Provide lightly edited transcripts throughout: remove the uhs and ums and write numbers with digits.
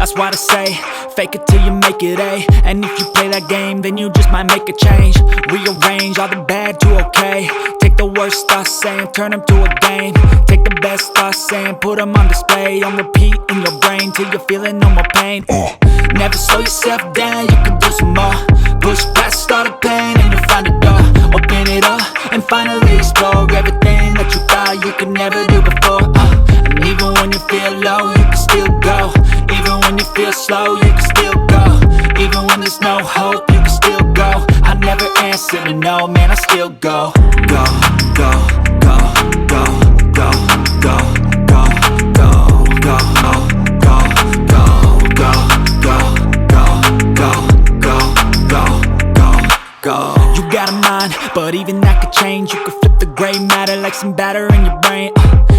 That's why they say, fake it till you make it A. And if you play that game, then you just might make a change. Rearrange all the bad to okay. Take the worst thoughts saying, turn them to a game. Take the best thoughts saying, put them on display. On repeat in your brain till you're feeling no more pain. Never slow yourself down, you can do some more. Push past all the pain and you'll find a door. Open it up and finally explore everything that you thought you could never do before. And even when you feel low, you can still go. Even when you feel slow, you can still go. Even when there's no hope, you can still go. I never answer to no, man, I still go. Go, go, go, go, go, go, go, go, go, go, go, go, go, go, go, go, go, go, go. You got a mind, but even that could change. You could flip the gray matter like some batter in your brain.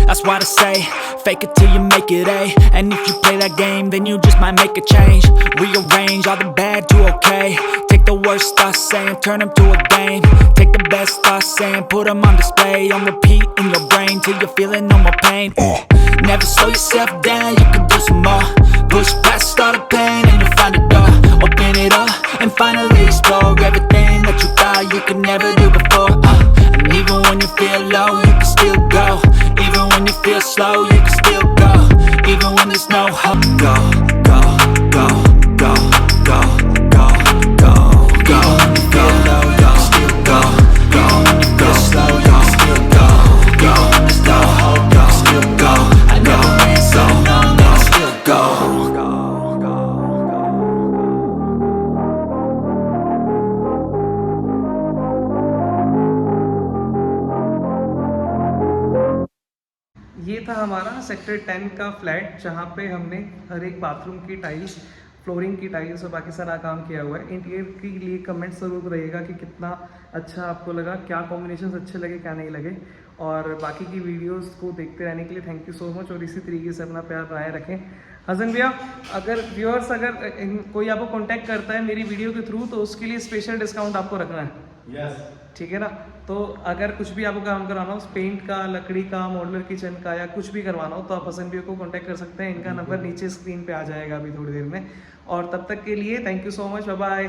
That's why they say, fake it till you make it A. And if you play that game, then you just might make a change. Rearrange all the bad to okay. Take the worst thoughts saying, turn them to a game. Take the best thoughts saying, put them on display. On repeat in your brain till you're feeling no more pain. Never slow yourself down, you can do some more. Push past all the pain and you'll find a door. Open it up and finally explore everything that you thought you could never do before. And even when you feel low, you can still go. Even when you feel slow, you can still go. Even when there's no hope. Go, go, go, go, go, go, go, go. Even when you feel low, you can still go. Even when you feel slow, you can still go. Even when there's no hope, you can still go. I never ran so long, I still go. ये था हमारा sector 10 का flat, जहाँ पे हमने हर एक bathroom की tiles, flooring की टाइल्स और बाकी सारा काम किया हुआ है। इंटीरियर के लिए कमेंट ज़रूर रहेगा कि कितना अच्छा आपको लगा, क्या कॉम्बिनेशंस अच्छे लगे, क्या नहीं लगे। और बाकी की वीडियोस को देखते रहने के लिए थैंक यू सो मच, और इसी तरीके से अपना प्यार बनाए रखें। हसन भैया, अगर व्यूअर्स कोई आपको कॉन्टैक्ट करता है मेरी वीडियो के थ्रू, तो उसके लिए स्पेशल डिस्काउंट आपको रखना है। यस, ठीक है ना। तो अगर कुछ भी आपको काम करवाना हो, पेंट का, लकड़ी का, मॉडुलर किचन का, या कुछ भी करवाना हो, तो आप हसन भैया को कांटेक्ट कर सकते हैं। इनका नंबर नीचे स्क्रीन पे आ जाएगा अभी थोड़ी देर में। और तब तक के लिए thank you so much, bye bye.